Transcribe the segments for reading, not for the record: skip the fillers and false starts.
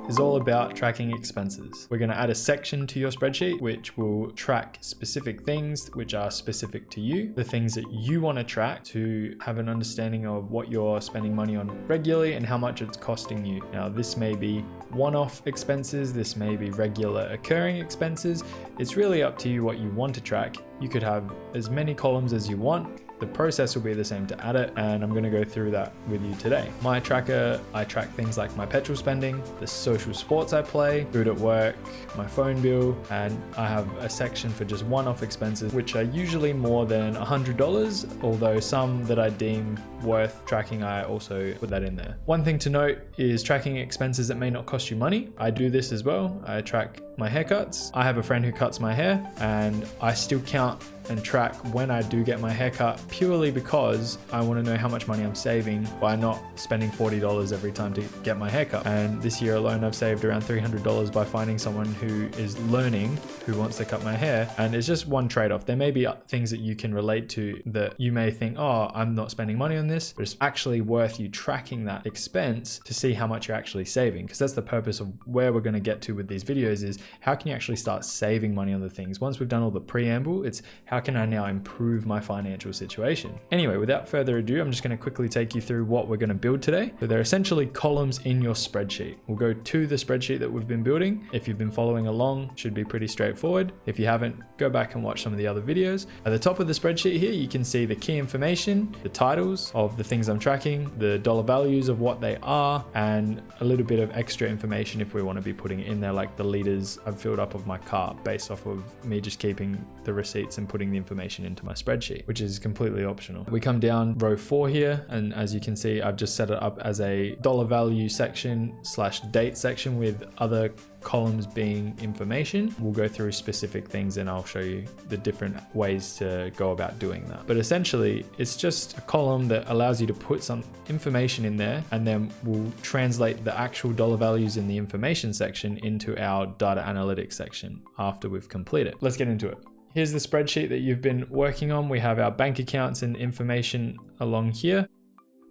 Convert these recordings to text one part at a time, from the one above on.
is all about tracking expenses. We're going to add a section to your spreadsheet which will track specific things which are specific to you, the things that you want to track to have an understanding of what you're spending money on regularly and how much it's costing you. Now, this may be one-off expenses, this may be regular occurring expenses. It's really up to you what you want to track. You could have as many columns as you want. The process will be the same to add it, and I'm going to go through that with you today. My tracker, I track things like my petrol spending, the social sports I play, food at work, my phone bill, and I have a section for just one-off expenses, which are usually more than $100, although some that I deem worth tracking, I also put that in there. One thing to note is tracking expenses that may not cost you money. I do this as well. I track my haircuts. I have a friend who cuts my hair, and I still count and track when I do get my haircut purely because I want to know how much money I'm saving by not spending $40 every time to get my haircut. And this year alone, I've saved around $300 by finding someone who is learning, who wants to cut my hair. And it's just one trade-off. There may be things that you can relate to that you may think, oh, I'm not spending money on this, but it's actually worth you tracking that expense to see how much you're actually saving. Because that's the purpose of where we're going to get to with these videos, is how can you actually start saving money on the things? Once we've done all the preamble, it's how can I now improve my financial situation? Anyway, without further ado, I'm just going to quickly take you through what we're going to build today. So they're essentially columns in your spreadsheet. We'll go to the spreadsheet that we've been building. If you've been following along, it should be pretty straightforward. If you haven't, go back and watch some of the other videos. At the top of the spreadsheet here, you can see the key information, the titles of the things I'm tracking, the dollar values of what they are, and a little bit of extra information if we want to be putting it in there, like the liters I've filled up of my car based off of me just keeping the receipts and putting the information into my spreadsheet, which is completely optional. We come down row 4 here, and as you can see, I've just set it up as a dollar value section / date section with other columns being information. We'll go through specific things and I'll show you the different ways to go about doing that. But essentially, it's just a column that allows you to put some information in there, and then we'll translate the actual dollar values in the information section into our data analytics section after we've completed it. Let's get into it. Here's the spreadsheet that you've been working on. We have our bank accounts and information along here.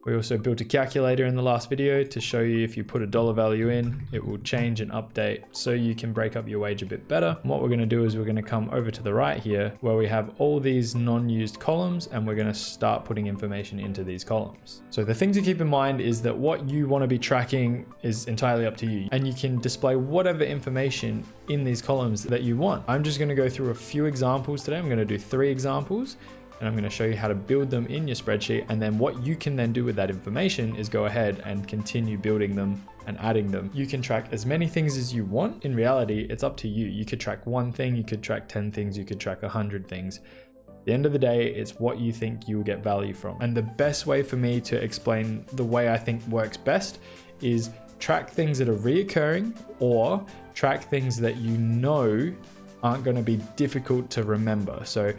We also built a calculator in the last video to show you if you put a dollar value in, it will change and update so you can break up your wage a bit better. And what we're going to do is we're going to come over to the right here where we have all these non-used columns, and we're going to start putting information into these columns. So the thing to keep in mind is that what you want to be tracking is entirely up to you, and you can display whatever information in these columns that you want. I'm just going to go through a few examples today. I'm going to do 3 examples. And I'm going to show you how to build them in your spreadsheet. And then what you can then do with that information is go ahead and continue building them and adding them. You can track as many things as you want. In reality, it's up to you. You could track 1 thing, you could track 10 things, you could track 100 things. At the end of the day, it's what you think you will get value from. And the best way for me to explain the way I think works best is track things that are reoccurring, or track things that you know aren't going to be difficult to remember. So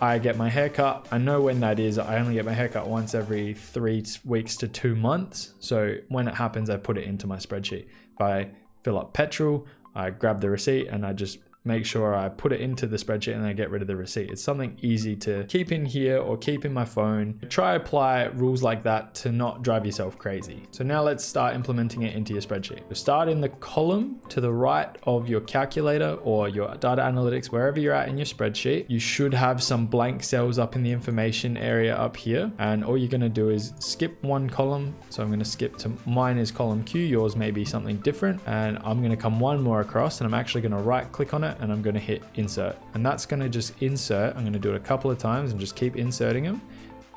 I get my haircut. I know when that is. I only get my haircut once every 3 weeks to 2 months. So when it happens, I put it into my spreadsheet. If I fill up petrol, I grab the receipt and I just make sure I put it into the spreadsheet and I get rid of the receipt. It's something easy to keep in here or keep in my phone. Try apply rules like that to not drive yourself crazy. So now let's start implementing it into your spreadsheet. So start in the column to the right of your calculator or your data analytics, wherever you're at in your spreadsheet. You should have some blank cells up in the information area up here. And all you're going to do is skip 1 column. So I'm going to skip to, mine is column Q, yours may be something different. And I'm going to come 1 more across, and I'm actually going to right click on it, and I'm going to hit insert, and that's going to just insert. I'm going to do it a couple of times and just keep inserting them,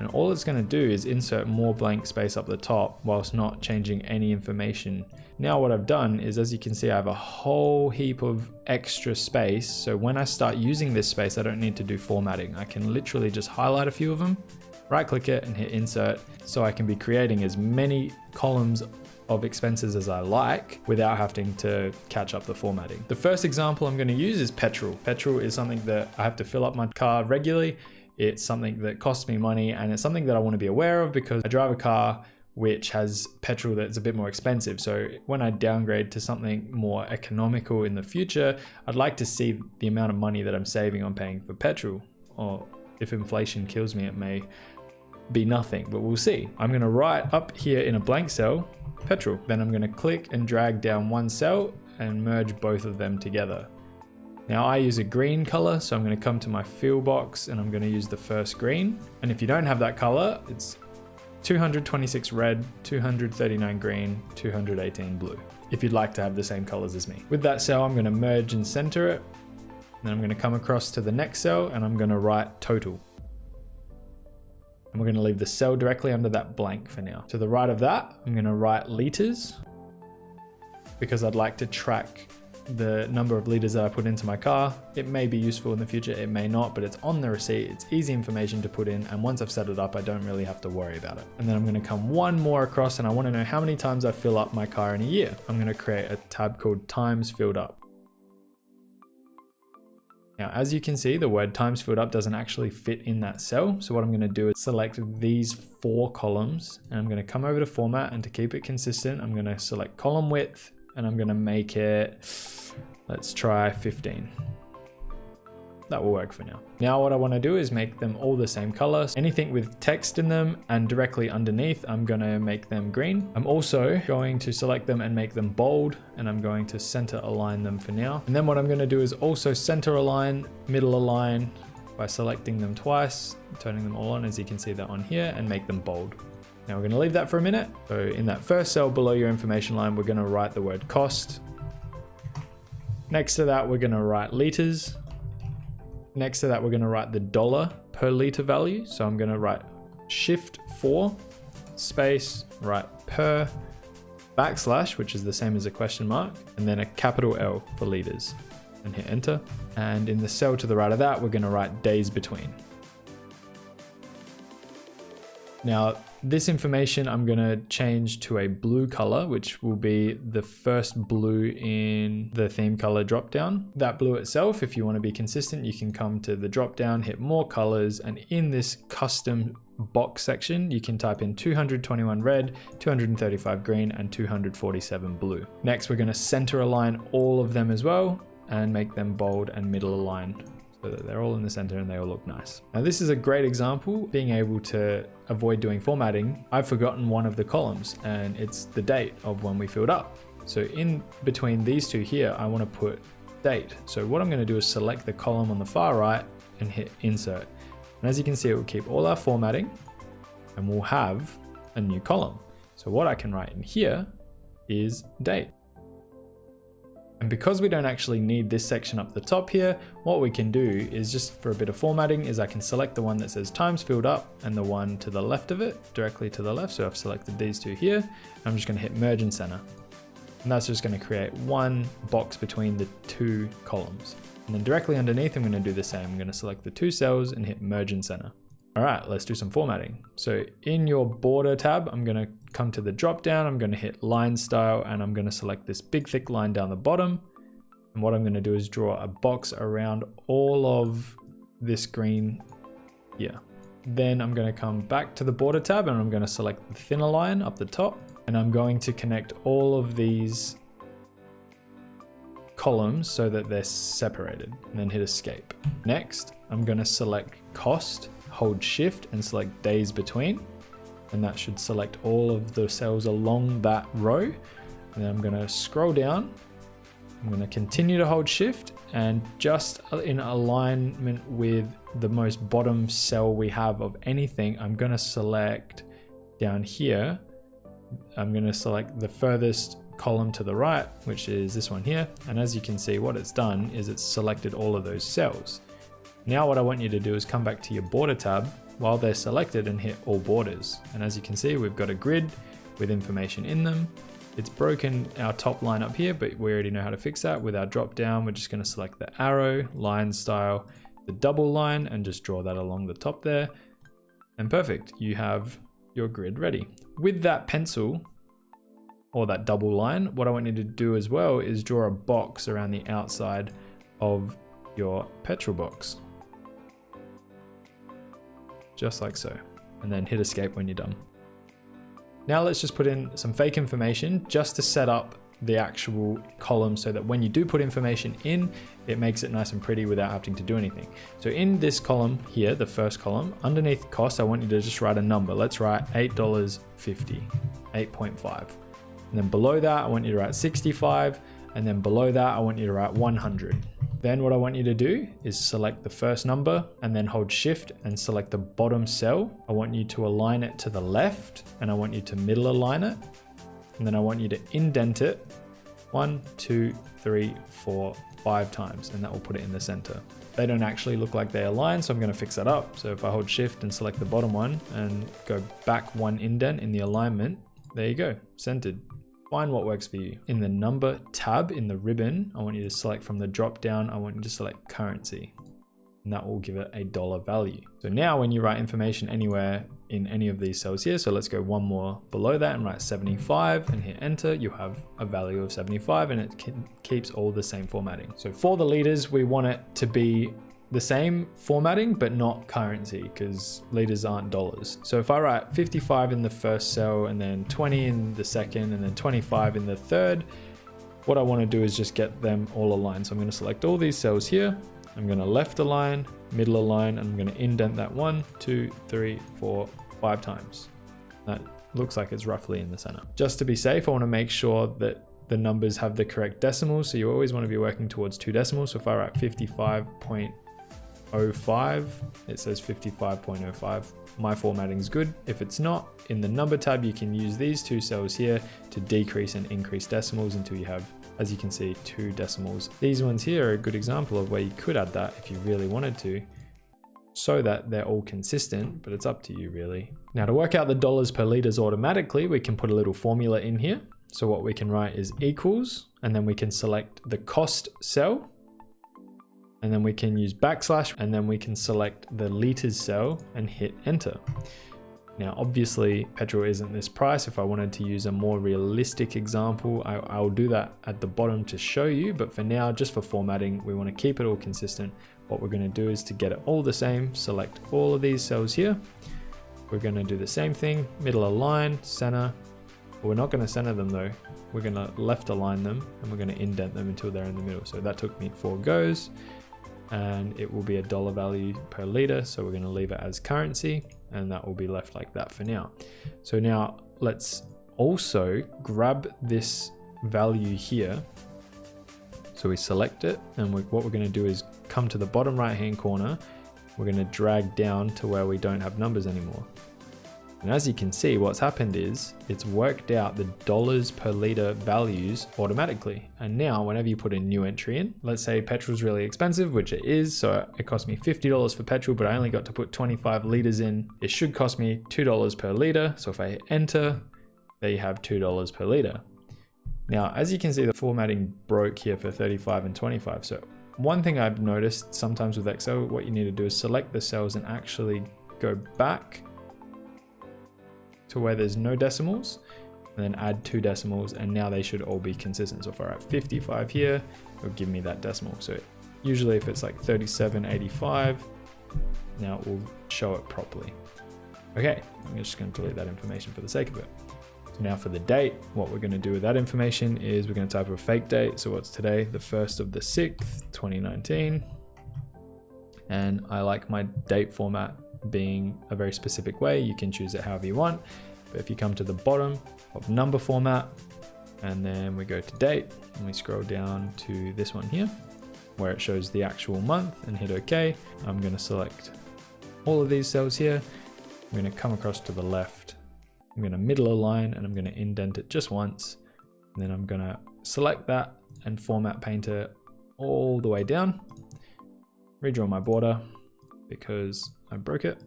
and all it's going to do is insert more blank space up the top whilst not changing any information. Now what I've done is, as you can see, I have a whole heap of extra space, so when I start using this space, I don't need to do formatting. I can literally just highlight a few of them, right click it and hit insert, so I can be creating as many columns of expenses as I like without having to catch up the formatting. The first example I'm going to use is petrol. Petrol is something that I have to fill up my car regularly. It's something that costs me money, and it's something that I want to be aware of because I drive a car which has petrol that's a bit more expensive. So when I downgrade to something more economical in the future, I'd like to see the amount of money that I'm saving on paying for petrol, or if inflation kills me, it may be nothing, but we'll see. I'm going to write up here in a blank cell, petrol. Then I'm going to click and drag down one cell and merge both of them together. Now I use a green color, so I'm going to come to my fill box and I'm going to use the first green. And if you don't have that color, it's 226 red, 239 green, 218 blue, if you'd like to have the same colors as me. With that cell, I'm going to merge and center it. Then I'm going to come across to the next cell and I'm going to write total. And we're going to leave the cell directly under that blank for now. To the right of that, I'm going to write liters because I'd like to track the number of liters that I put into my car. It may be useful in the future, it may not, but it's on the receipt. It's easy information to put in, and once I've set it up, I don't really have to worry about it. And then I'm going to come one more across, and I want to know how many times I fill up my car in a year. I'm going to create a tab called times filled up. Now, as you can see, the word times filled up doesn't actually fit in that cell. So what I'm going to do is select these 4 columns, and I'm going to come over to format, and to keep it consistent, I'm going to select column width, and I'm going to make it, let's try 15. That will work for now. Now what I want to do is make them all the same color. Anything with text in them and directly underneath, I'm going to make them green. I'm also going to select them and make them bold, and I'm going to center align them for now. And then what I'm going to do is also center align, middle align by selecting them twice, turning them all on, as you can see that on here, and make them bold. Now we're going to leave that for a minute. So in that first cell below your information line, we're going to write the word cost. Next to that, we're going to write liters. Next to that, we're going to write the dollar per liter value. So I'm going to write shift 4 space, write per, backslash, which is the same as a question mark, and then a capital L for liters, and hit enter. And in the cell to the right of that, we're going to write days between. Now, this information I'm going to change to a blue color, which will be the first blue in the theme color dropdown. That blue itself, if you want to be consistent, you can come to the dropdown, hit more colors, and in this custom box section, you can type in 221 red, 235 green, and 247 blue. Next, we're going to center align all of them as well and make them bold and middle aligned, so that they're all in the center and they all look nice. Now this is a great example, being able to avoid doing formatting. I've forgotten one of the columns, and it's the date of when we filled up. So in between these two here, I want to put date. So what I'm going to do is select the column on the far right and hit insert. And as you can see, it will keep all our formatting and we'll have a new column. So what I can write in here is date. And because we don't actually need this section up the top here, what we can do is, just for a bit of formatting, is I can select the one that says times filled up and the one to the left of it, directly to the left. So I've selected these two here. I'm just going to hit merge and center. And that's just going to create one box between the 2 columns. And then directly underneath, I'm going to do the same. I'm going to select the 2 cells and hit merge and center. All right, let's do some formatting. So in your border tab, I'm going to come to the drop down. I'm going to hit line style, and I'm going to select this big thick line down the bottom. And what I'm going to do is draw a box around all of this green here. Then I'm going to come back to the border tab, and I'm going to select the thinner line up the top, and I'm going to connect all of these columns so that they're separated, and then hit escape. Next, I'm going to select cost, hold shift and select days between, and that should select all of the cells along that row. And then I'm going to scroll down. I'm going to continue to hold shift, and just in alignment with the most bottom cell we have of anything, I'm going to select down here. I'm going to select the furthest column to the right, which is this one here. And as you can see, what it's done is it's selected all of those cells. Now what I want you to do is come back to your border tab while they're selected and hit all borders. And as you can see, we've got a grid with information in them. It's broken our top line up here, but we already know how to fix that. With our drop down, we're just going to select the arrow, line style, the double line, and just draw that along the top there. And perfect, you have your grid ready. With that pencil or that double line, what I want you to do as well is draw a box around the outside of your petrol box. Just like so, and then hit escape when you're done. Now let's just put in some fake information just to set up the actual column so that when you do put information in, it makes it nice and pretty without having to do anything. So in this column here, the first column, underneath cost, I want you to just write a number. Let's write $8.50, 8.5. And then below that, I want you to write 65. And then below that, I want you to write 100. Then what I want you to do is select the first number and then hold shift and select the bottom cell. I want you to align it to the left and I want you to middle align it. And then I want you to indent it 1, 2, 3, 4, 5 times, and that will put it in the center. They don't actually look like they align, so I'm going to fix that up. So if I hold shift and select the bottom one and go back 1 indent in the alignment, there you go, centered. Find what works for you. In the number tab in the ribbon, I want you to select from the drop down, I want you to select currency, and that will give it a dollar value. So now when you write information anywhere in any of these cells here, so let's go one more below that and write 75 and hit enter, you have a value of 75 and it keeps all the same formatting. So for the liters, we want it to be the same formatting, but not currency, because liters aren't dollars. So if I write 55 in the first cell and then 20 in the second and then 25 in the third, what I want to do is just get them all aligned. So I'm going to select all these cells here. I'm going to left align, middle align, and I'm going to indent that 1, 2, 3, 4, 5 times. That looks like it's roughly in the center. Just to be safe, I want to make sure that the numbers have the correct decimals. So you always want to be working towards 2 decimals. So if I write 55.05, it says 55.05. My formatting is good. If it's not, in the number tab, you can use these 2 cells here to decrease and increase decimals until you have, as you can see, 2 decimals. These ones here are a good example of where you could add that if you really wanted to, so that they're all consistent, but it's up to you really. Now to work out the dollars per liters automatically, we can put a little formula in here. So what we can write is equals, and then we can select the cost cell, and then we can use backslash, and then we can select the liters cell and hit enter. Now, obviously petrol isn't this price. If I wanted to use a more realistic example, I'll do that at the bottom to show you. But for now, just for formatting, we want to keep it all consistent. What we're going to do is to get it all the same, select all of these cells here. We're going to do the same thing, middle align, center. But we're not going to center them though. We're going to left align them and we're going to indent them until they're in the middle. So that took me 4 goes. And it will be a dollar value per liter. So we're going to leave it as currency, and that will be left like that for now. So now let's also grab this value here. So we select it, and what we're going to do is come to the bottom right hand corner. We're going to drag down to where we don't have numbers anymore. And as you can see, what's happened is it's worked out the dollars per liter values automatically. And now whenever you put a new entry in, let's say petrol's really expensive, which it is. So it cost me $50 for petrol, but I only got to put 25 liters in. It should cost me $2 per liter. So if I hit enter, there you have $2 per liter. Now, as you can see, the formatting broke here for 35 and 25. So one thing I've noticed sometimes with Excel, what you need to do is select the cells and actually go back to where there's no decimals, and then add 2 decimals, and now they should all be consistent. So if I write 55 here, it'll give me that decimal. So usually if it's like 37.85, now it will show it properly. Okay, I'm just going to delete that information for the sake of it. So now for the date, what we're going to do with that information is we're going to type a fake date. So what's today? The 1st of the 6th, 2019. And I like my date format being a very specific way. You can choose it however you want. But if you come to the bottom of number format, and then we go to date, and we scroll down to this one here, where it shows the actual month, and hit OK. I'm going to select all of these cells here. I'm going to come across to the left. I'm going to middle align, and I'm going to indent it just once. And then I'm going to select that and format painter all the way down. Redraw my border because I broke it.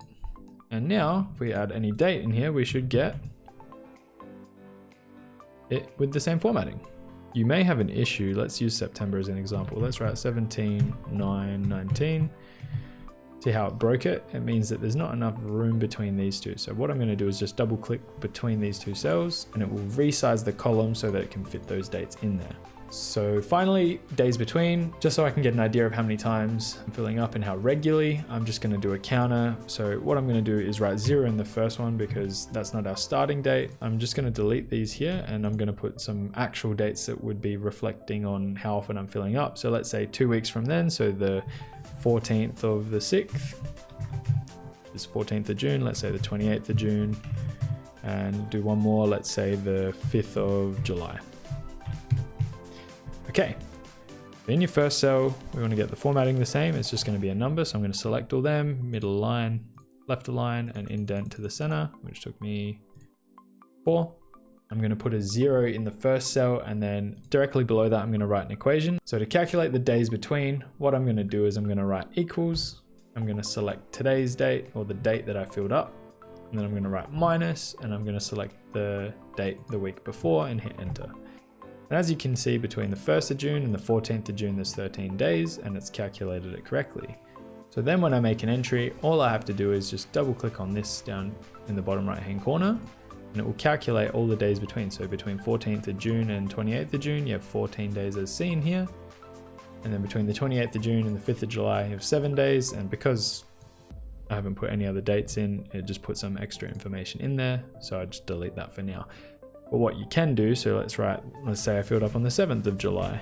And now if we add any date in here, we should get it with the same formatting. You may have an issue. Let's use September as an example. Let's write 17/9/19. See how it broke it? It means that there's not enough room between these two. So what I'm going to do is just double click between these 2 cells, and it will resize the column so that it can fit those dates in there. So finally, days between, just so I can get an idea of how many times I'm filling up and how regularly, I'm just going to do a counter. So what I'm going to do is write 0 in the first one because that's not our starting date. I'm just going to delete these here and I'm going to put some actual dates that would be reflecting on how often I'm filling up. So let's say 2 weeks from then, so the 14th of the 6th is 14th of June, let's say the 28th of June, and do one more, let's say the 5th of July. Okay, in your first cell, we want to get the formatting the same. It's just going to be a number. So I'm going to select all them, middle align, left align, and indent to the center, which took me 4. I'm going to put a 0 in the first cell, and then directly below that, I'm going to write an equation. So to calculate the days between, what I'm going to do is I'm going to write equals. I'm going to select today's date, or the date that I filled up. And then I'm going to write minus, and I'm going to select the date the week before and hit enter. And as you can see, between the 1st of June and the 14th of June, there's 13 days, and it's calculated it correctly. So then when I make an entry, all I have to do is just double click on this down in the bottom right hand corner, and it will calculate all the days between. So between 14th of June and 28th of June, you have 14 days as seen here. And then between the 28th of June and the 5th of July, you have 7 days. And because I haven't put any other dates in, it just puts some extra information in there. So I just delete that for now. But what you can do, so let's say I filled up on the 7th of July,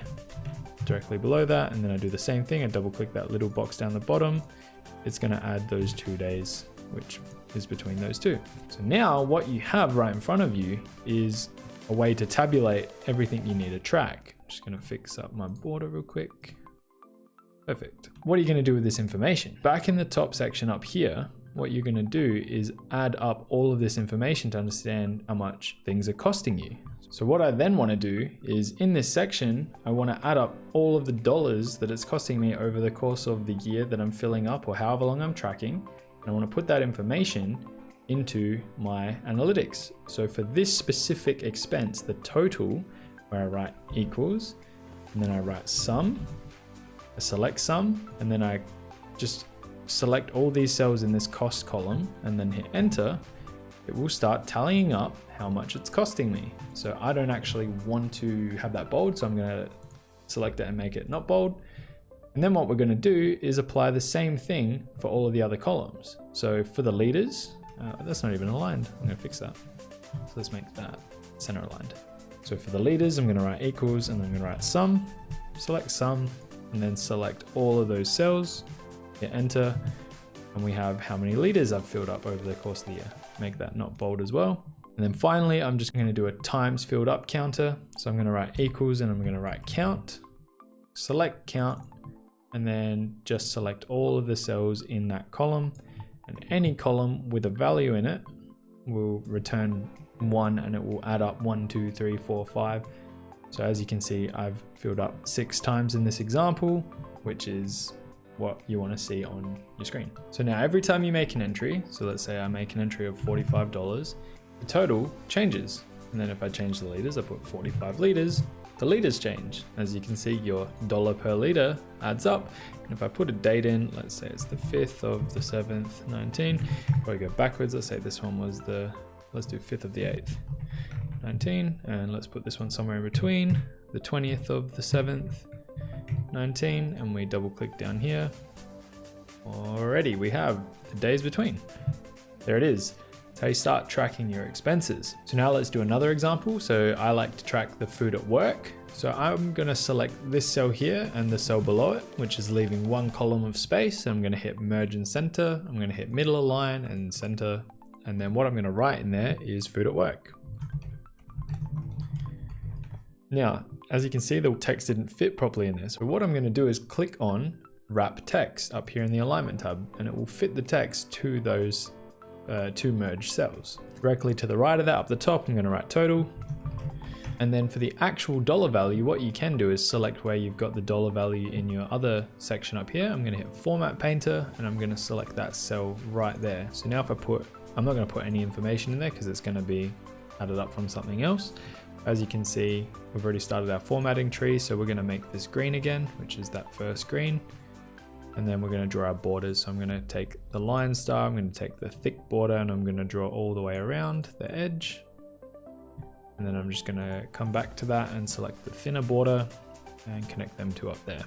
directly below that, and then I do the same thing, I double click that little box down the bottom, it's gonna add those 2 days, which is between those two. So now what you have right in front of you is a way to tabulate everything you need to track. I'm just gonna fix up my border real quick. Perfect. What are you gonna do with this information? Back in the top section up here, what you're going to do is add up all of this information to understand how much things are costing you. So what I then want to do is in this section, I want to add up all of the dollars that it's costing me over the course of the year that I'm filling up or however long I'm tracking. And I want to put that information into my analytics. So for this specific expense, the total, where I write equals, and then I write sum, I select sum, and then I just select all these cells in this cost column and then hit enter, it will start tallying up how much it's costing me. So I don't actually want to have that bold, so I'm going to select it and make it not bold. And then what we're going to do is apply the same thing for all of the other columns. So for the leaders, that's not even aligned. I'm going to fix that. So let's make that center aligned. So for the leaders, I'm going to write equals and I'm going to write sum, select sum, and then select all of those cells. Hit enter, and we have how many liters I've filled up over the course of the year. Make that not bold as well. And then finally, I'm just going to do a times filled up counter. So I'm going to write equals and I'm going to write count, select count, and then just select all of the cells in that column. And any column with a value in it will return 1 and it will add up 1, 2, 3, 4, 5. So as you can see, I've filled up 6 times in this example, which is what you want to see on your screen. So now every time you make an entry, so let's say I make an entry of $45, the total changes. And then if I change the liters, I put 45 liters, the liters change. As you can see, your dollar per liter adds up. And if I put a date in, let's say it's the 5th of the 7th, 19, if I go backwards, let's say this one was let's do 5th of the 8th, 19, and let's put this one somewhere in between, the 20th of the 7th, 19, and we double click down here. Already we have the days between. There it is. That's how you start tracking your expenses. So now let's do another example. So I like to track the food at work. So I'm going to select this cell here and the cell below it, which is leaving one column of space. I'm going to hit merge and center. I'm going to hit middle align and center. And then what I'm going to write in there is food at work. Now, as you can see, the text didn't fit properly in there. So what I'm going to do is click on wrap text up here in the alignment tab, and it will fit the text to those two merged cells. Directly to the right of that, up the top, I'm going to write total. And then for the actual dollar value, what you can do is select where you've got the dollar value in your other section up here. I'm going to hit format painter and I'm going to select that cell right there. So now if I'm not going to put any information in there because it's going to be added up from something else. As you can see, we've already started our formatting tree. So we're going to make this green again, which is that first green. And then we're going to draw our borders. So I'm going to take the line star, I'm going to take the thick border, and I'm going to draw all the way around the edge. And then I'm just gonna come back to that and select the thinner border and connect them to up there.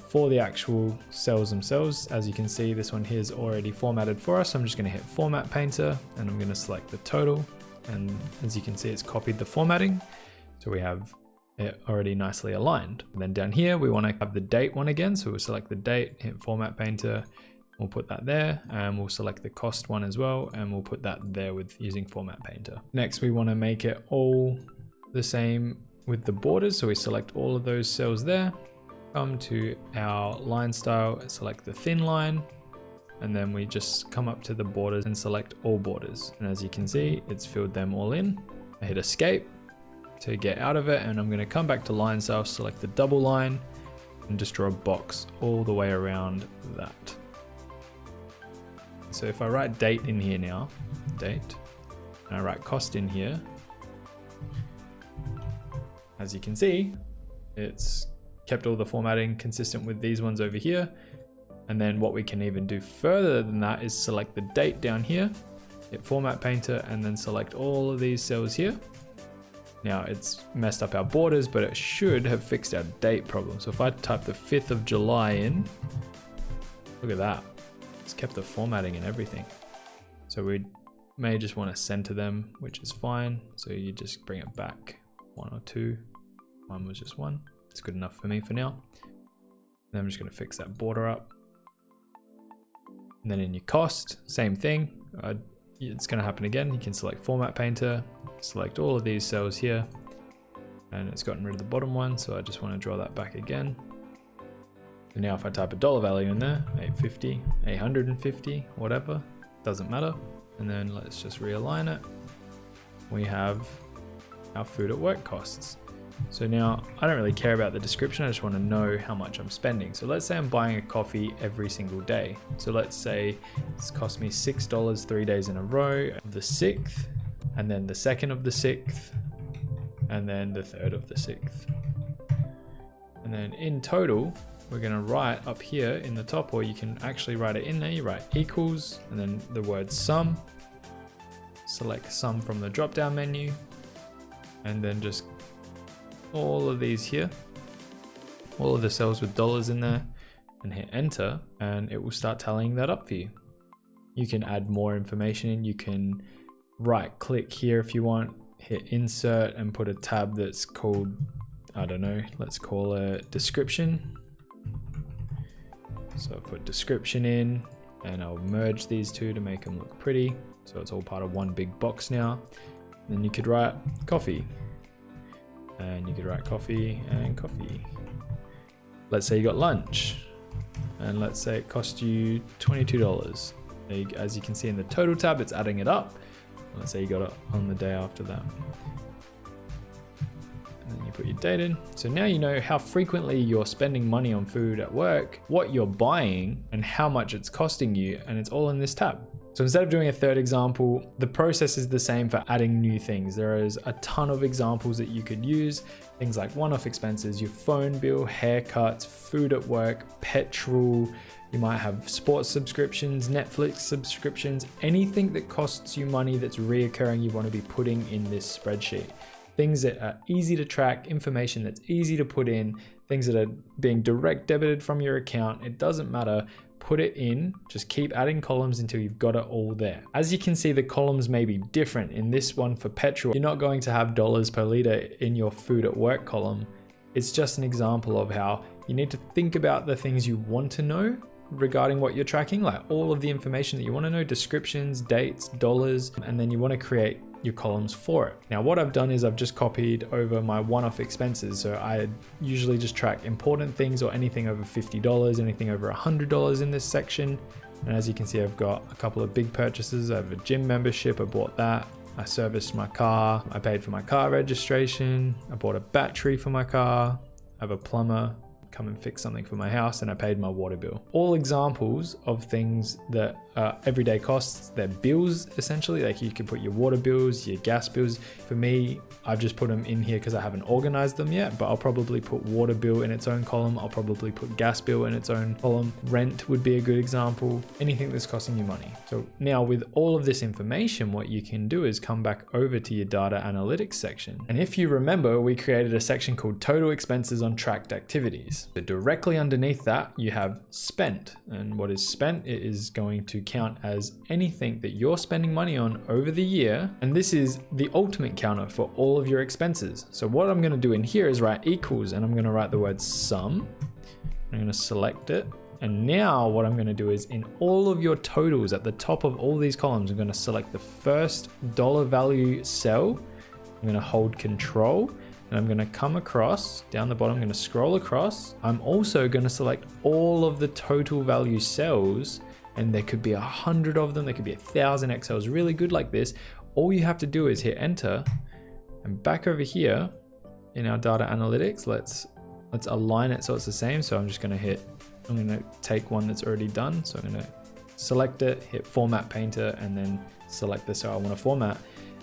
For the actual cells themselves, as you can see, this one here is already formatted for us. I'm just gonna hit Format Painter and I'm gonna select the total. And as you can see, it's copied the formatting. So we have it already nicely aligned. And then down here, we wanna have the date one again. So we'll select the date, hit Format Painter, we'll put that there, and we'll select the cost one as well, and we'll put that there with using Format Painter. Next, we wanna make it all the same with the borders. So we select all of those cells there, come to our line style, select the thin line, and then we just come up to the borders and select all borders. And as you can see, it's filled them all in. I hit escape to get out of it, and I'm gonna come back to line style, select the double line, and just draw a box all the way around that. So if I write date in here now, date, and I write cost in here, as you can see, it's kept all the formatting consistent with these ones over here. And then what we can even do further than that is select the date down here, hit Format Painter, and then select all of these cells here. Now it's messed up our borders, but it should have fixed our date problem. So if I type the 5th of July in, look at that. It's kept the formatting and everything. So we may just want to center them, which is fine. So you just bring it back 1 or 2. Mine was just 1. It's good enough for me for now. And I'm just going to fix that border up. And then in your cost, same thing. It's going to happen again. You can select Format Painter, select all of these cells here, and it's gotten rid of the bottom one. So I just want to draw that back again. And now if I type a dollar value in there, 850, 850, whatever, doesn't matter. And then let's just realign it. We have our food at work costs. So now I don't really care about the description. I just want to know how much I'm spending. So let's say I'm buying a coffee every single day. So let's say it's cost me $6 3 days in a row, of the 6th, and then the 2nd of the 6th, and then the 3rd of the 6th. And then in total, we're going to write up here in the top, or you can actually write it in there. You write equals and then the word sum. Select sum from the drop down menu, and then just all of these here, all of the cells with dollars in there, and hit enter, and it will start tallying that up for you. You can add more information in. You can right click here if you want, hit insert and put a tab that's called, I don't know, let's call it description. So I'll put description in, and I'll merge these two to make them look pretty. So it's all part of one big box now. And then you could write coffee, and you could write coffee and coffee. Let's say you got lunch, and let's say it cost you $22. As you can see in the total tab, it's adding it up. Let's say you got it on the day after that. And then you put your date in. So now you know how frequently you're spending money on food at work, what you're buying, and how much it's costing you, and it's all in this tab. So instead of doing a third example, the process is the same for adding new things. There is a ton of examples that you could use. Things like one-off expenses, your phone bill, haircuts, food at work, petrol. You might have sports subscriptions, Netflix subscriptions, anything that costs you money that's reoccurring you want to be putting in this spreadsheet. Things that are easy to track, information that's easy to put in, things that are being direct debited from your account. It doesn't matter. Put it in, just keep adding columns until you've got it all there. As you can see, the columns may be different. In this one for petrol, you're not going to have dollars per liter in your food at work column. It's just an example of how you need to think about the things you want to know regarding what you're tracking, like all of the information that you want to know, descriptions, dates, dollars, and then you want to create your columns for it. Now what I've done is I've just copied over my one-off expenses. So I usually just track important things or anything over $50, anything over $100 in this section. And as you can see, I've got a couple of big purchases. I have a gym membership, I bought that. I serviced my car, I paid for my car registration, I bought a battery for my car, I have a plumber come and fix something for my house and I paid my water bill. All examples of things that are everyday costs, they're bills essentially. Like you can put your water bills, your gas bills. For me, I've just put them in here because I haven't organized them yet, but I'll probably put water bill in its own column. I'll probably put gas bill in its own column. Rent would be a good example. Anything that's costing you money. So now with all of this information, what you can do is come back over to your data analytics section. And if you remember, we created a section called total expenses on tracked activities. So directly underneath that, you have spent. And what is spent? It is going to count as anything that you're spending money on over the year. And this is the ultimate counter for all of your expenses. So what I'm going to do in here is write equals, and I'm going to write the word sum. I'm going to select it. And now what I'm going to do is in all of your totals at the top of all these columns, I'm going to select the first dollar value cell. I'm going to hold control and I'm going to come across down the bottom. I'm going to scroll across. I'm also going to select all of the total value cells, and there could be 100 of them. There could be 1,000 Excels really good like this. All you have to do is hit enter, and back over here in our data analytics, let's align it so it's the same. So I'm going to take one that's already done. So I'm going to select it, hit format painter, and then select the cell I want to format.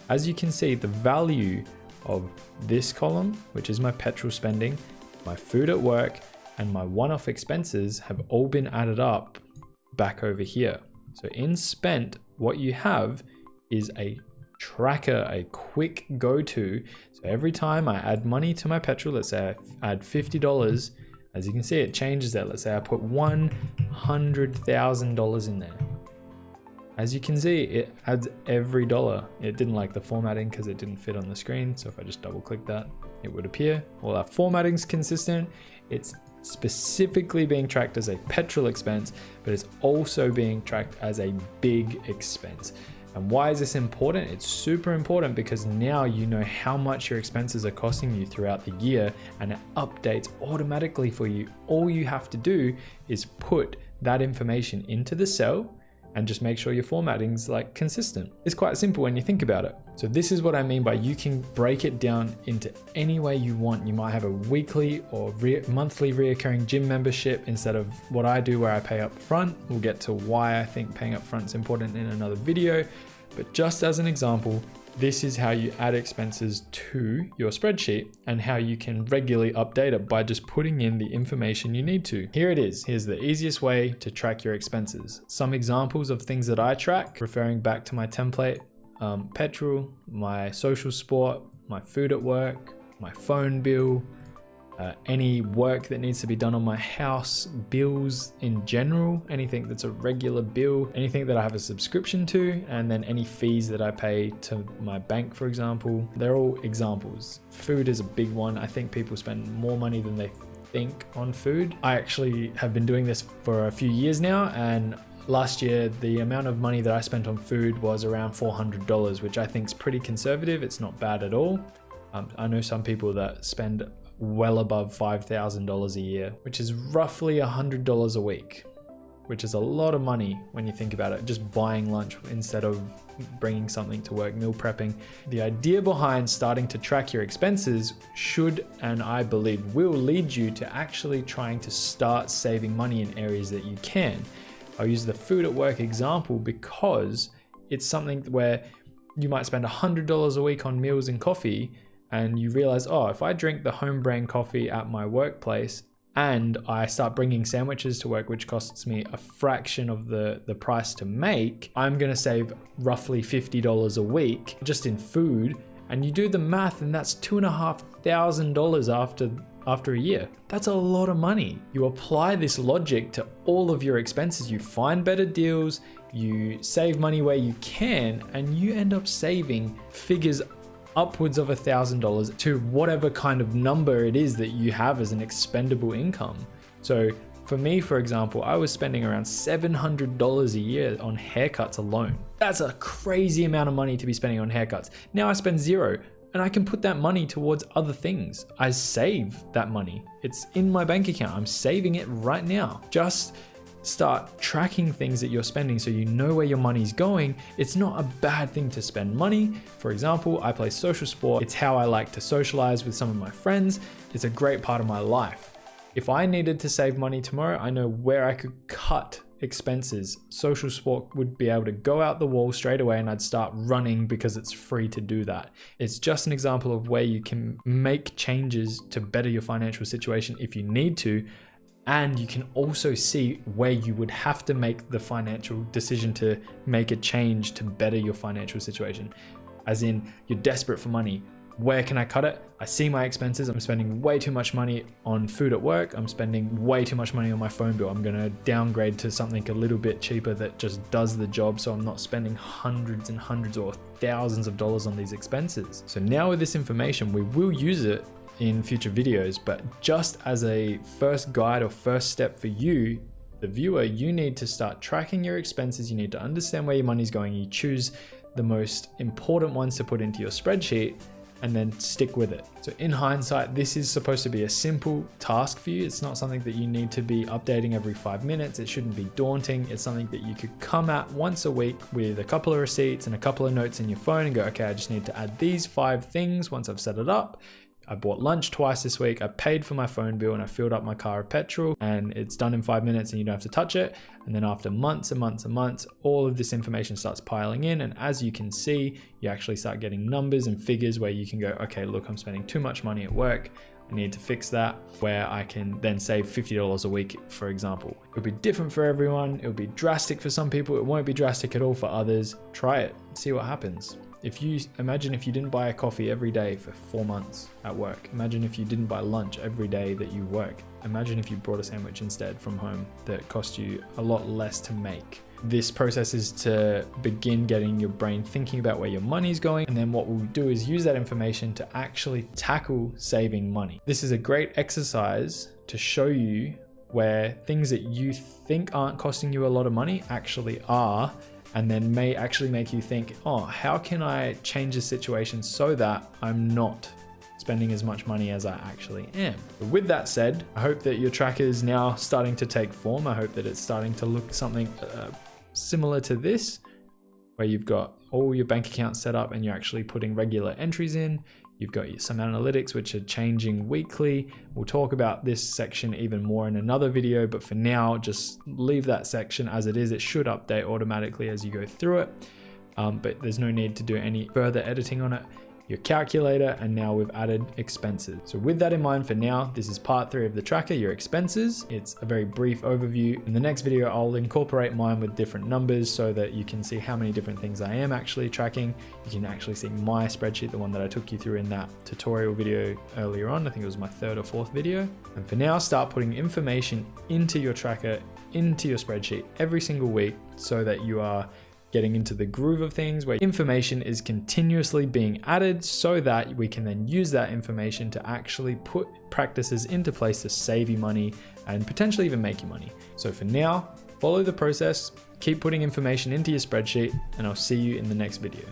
As you can see, the value of this column, which is my petrol spending, my food at work, and my one-off expenses have all been added up back over here. So in spent, what you have is a tracker, a quick go-to. So every time I add money to my petrol, let's say I add $50, as you can see, it changes that. Let's say I put $100,000 in there. As you can see, it adds every dollar. It didn't like the formatting because it didn't fit on the screen. So if I just double click that, it would appear. All our formatting's consistent. It's specifically being tracked as a petrol expense, but it's also being tracked as a big expense. And why is this important? It's super important because now you know how much your expenses are costing you throughout the year, and it updates automatically for you. All you have to do is put that information into the cell and just make sure your formatting's like consistent. It's quite simple when you think about it. So this is what I mean by you can break it down into any way you want. You might have a weekly or monthly reoccurring gym membership instead of what I do where I pay up front. We'll get to why I think paying up front is important in another video. But just as an example, this is how you add expenses to your spreadsheet and how you can regularly update it by just putting in the information you need to. Here it is. Here's the easiest way to track your expenses. Some examples of things that I track, referring back to my template, petrol, my social sport, my food at work, my phone bill, any work that needs to be done on my house, bills in general, anything that's a regular bill, anything that I have a subscription to, and then any fees that I pay to my bank, for example. They're all examples. Food is a big one. I think people spend more money than they think on food. I actually have been doing this for a few years now, and last year, the amount of money that I spent on food was around $400, which I think is pretty conservative. It's not bad at all. I know some people that spend well above $5,000 a year, which is roughly $100 a week, which is a lot of money when you think about it, just buying lunch instead of bringing something to work, meal prepping. The idea behind starting to track your expenses should, and I believe will, lead you to actually trying to start saving money in areas that you can. I'll use the food at work example because it's something where you might spend $100 a week on meals and coffee, and you realize, oh, if I drink the home brand coffee at my workplace and I start bringing sandwiches to work, which costs me a fraction of the price to make, I'm gonna save roughly $50 a week just in food. And you do the math and that's $2,500 after a year. That's a lot of money. You apply this logic to all of your expenses. You find better deals, you save money where you can, and you end up saving figures upwards of $1,000 to whatever kind of number it is that you have as an expendable income. So for me, for example, I was spending around $700 a year on haircuts alone. That's a crazy amount of money to be spending on haircuts. Now I spend zero, and I can put that money towards other things. I save that money. It's in my bank account. I'm saving it right now. Just start tracking things that you're spending so you know where your money's going. It's not a bad thing to spend money. For example, I play social sport. It's how I like to socialize with some of my friends. It's a great part of my life. If I needed to save money tomorrow, I know where I could cut expenses. Social sport would be able to go out the wall straight away and I'd start running because it's free to do that. It's just an example of where you can make changes to better your financial situation if you need to. And you can also see where you would have to make the financial decision to make a change to better your financial situation. As in, you're desperate for money. Where can I cut it? I see my expenses. I'm spending way too much money on food at work. I'm spending way too much money on my phone bill. I'm going to downgrade to something a little bit cheaper that just does the job, so I'm not spending hundreds and hundreds or thousands of dollars on these expenses. So now with this information, we will use it in future videos, but just as a first guide or first step for you, the viewer, you need to start tracking your expenses. You need to understand where your money's going. You choose the most important ones to put into your spreadsheet and then stick with it. So in hindsight, this is supposed to be a simple task for you. It's not something that you need to be updating every 5 minutes. It shouldn't be daunting. It's something that you could come at once a week with a couple of receipts and a couple of notes in your phone and go, okay, I just need to add these 5 things once I've set it up. I bought lunch twice this week. I paid for my phone bill and I filled up my car with petrol, and it's done in 5 minutes and you don't have to touch it. And then after months and months and months, all of this information starts piling in. And as you can see, you actually start getting numbers and figures where you can go, okay, look, I'm spending too much money at work. I need to fix that, where I can then save $50 a week, for example. It'll be different for everyone. It'll be drastic for some people. It won't be drastic at all for others. Try it, see what happens. Imagine if you didn't buy a coffee every day for 4 months at work. Imagine if you didn't buy lunch every day that you work. Imagine if you brought a sandwich instead from home that cost you a lot less to make. This process is to begin getting your brain thinking about where your money's going. And then what we'll do is use that information to actually tackle saving money. This is a great exercise to show you where things that you think aren't costing you a lot of money actually are, and then may actually make you think, oh, how can I change the situation so that I'm not spending as much money as I actually am? But with that said, I hope that your tracker is now starting to take form. I hope that it's starting to look something similar to this, where you've got all your bank accounts set up and you're actually putting regular entries in. You've got some analytics which are changing weekly. We'll talk about this section even more in another video, but for now, just leave that section as it is. It should update automatically as you go through it, but there's no need to do any further editing on it. Your calculator, and now we've added expenses. So with that in mind, for now, this is part 3 of the tracker, your expenses. It's a very brief overview. In the next video, I'll incorporate mine with different numbers so that you can see how many different things I am actually tracking. You can actually see my spreadsheet, the one that I took you through in that tutorial video earlier on. I think it was my 3rd or 4th video. And for now, start putting information into your tracker, into your spreadsheet every single week, so that you are getting into the groove of things where information is continuously being added, so that we can then use that information to actually put practices into place to save you money and potentially even make you money. So for now, follow the process, keep putting information into your spreadsheet, and I'll see you in the next video.